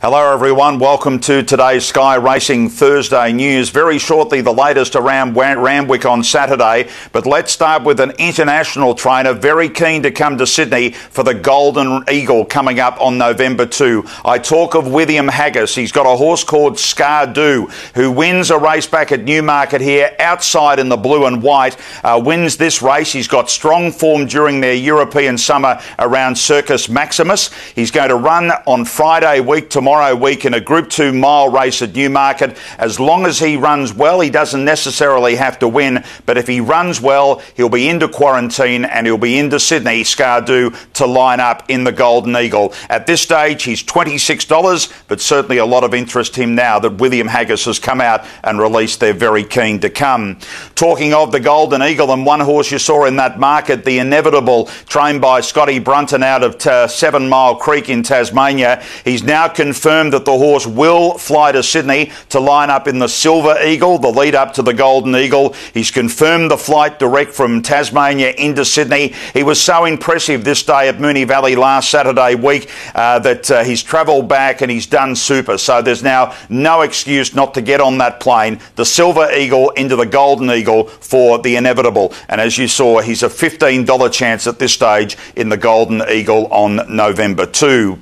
Hello everyone, welcome to today's Sky Racing Thursday news. Very shortly the latest around Randwick on Saturday, but let's start with an international trainer very keen to come to Sydney for the Golden Eagle coming up on November 2. I talk of William Haggis. He's got a horse called Scardo who wins a race back at Newmarket here outside in the blue and white, wins this race. He's got strong form during their European summer around Circus Maximus. He's going to run on Friday week tomorrow week in a Group 2 mile race at Newmarket. As long as he runs well, he doesn't necessarily have to win, but if he runs well, he'll be into quarantine and he'll be into Sydney, Scardo, to line up in the Golden Eagle. At this stage, he's $26, but certainly a lot of interest in him now that William Haggis has come out and released they're very keen to come. Talking of the Golden Eagle, and one horse you saw in that market, the Inevitable, trained by Scotty Brunton out of 7 Mile Creek in Tasmania. He's now confirmed that the horse will fly to Sydney to line up in the Silver Eagle, the lead up to the Golden Eagle. He's confirmed the flight direct from Tasmania into Sydney. He was so impressive this day at Moonee Valley last Saturday week that he's travelled back and he's done super. So there's now no excuse not to get on that plane, the Silver Eagle into the Golden Eagle for the Inevitable. And as you saw, he's a $15 chance at this stage in the Golden Eagle on November 2.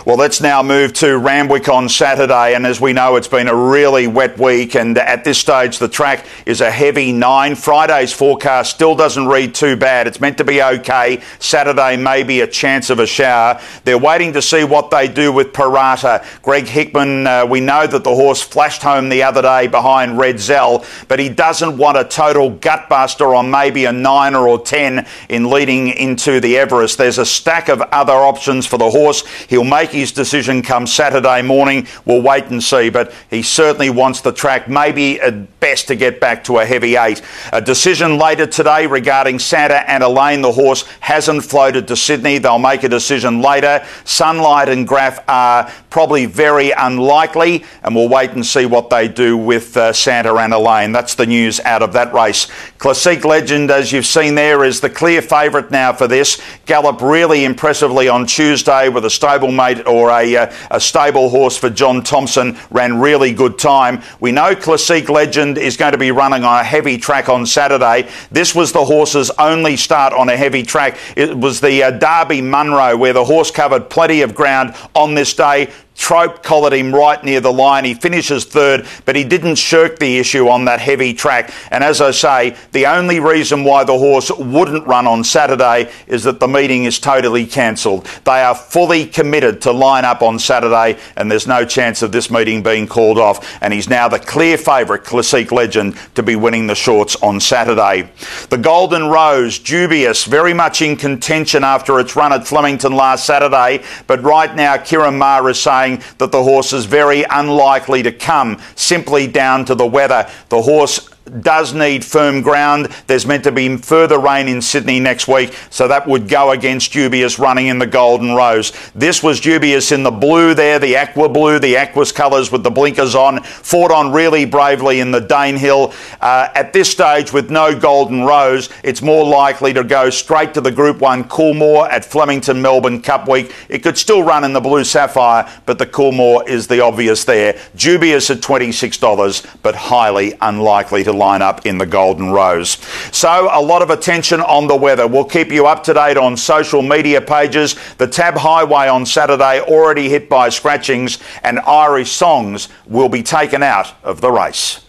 Well, let's now move to Randwick on Saturday, and as we know, it's been a really wet week, and at this stage the track is a heavy 9. Friday's forecast still doesn't read too bad. It's meant to be okay. Saturday maybe a chance of a shower. They're waiting to see what they do with Parata. Greg Hickman, we know that the horse flashed home the other day behind Red Zell, but he doesn't want a total gutbuster on maybe a 9 or 10 in leading into the Everest. There's a stack of other options for the horse. He'll make his decision come Saturday morning. We'll wait and see, but he certainly wants the track maybe at best to get back to a heavy 8. A decision later today regarding Santa and Elaine. The horse hasn't floated to Sydney. They'll make a decision later. Sunlight and Graph are probably very unlikely, and we'll wait and see what they do with Santa and Elaine. That's the news out of that race. Classique Legend, as you've seen there, is the clear favourite now for this. Galloped really impressively on Tuesday with a stablemate or a stable horse for John Thompson, ran really good time. We know Classique Legend is going to be running on a heavy track on Saturday. This was the horse's only start on a heavy track. It was the Derby Munro, where the horse covered plenty of ground on this day. Trope collared him right near the line. He finishes third, but he didn't shirk the issue on that heavy track. And as I say, the only reason why the horse wouldn't run on Saturday is that the meeting is totally cancelled. They are fully committed to line up on Saturday, and there's no chance of this meeting being called off. And he's now the clear favourite, Classique Legend, to be winning the shorts on Saturday. The Golden Rose, Dubious, very much in contention after its run at Flemington last Saturday, but right now Kieran Maher is saying that the horse is very unlikely to come, simply down to the weather. The horse does need firm ground. There's meant to be further rain in Sydney next week, so that would go against Dubious running in the Golden Rose. This was Dubious in the blue there, the aqua blue, the aquas colours with the blinkers on, fought on really bravely in the Danehill. At this stage, with no Golden Rose, it's more likely to go straight to the Group 1 Coolmore at Flemington Melbourne Cup Week. It could still run in the Blue Sapphire, but the Coolmore is the obvious there. Dubious at $26, but highly unlikely to line up in the Golden Rose. So a lot of attention on the weather. We'll keep you up to date on social media pages. The Tab Highway on Saturday already hit by scratchings, and Irish songs will be taken out of the race.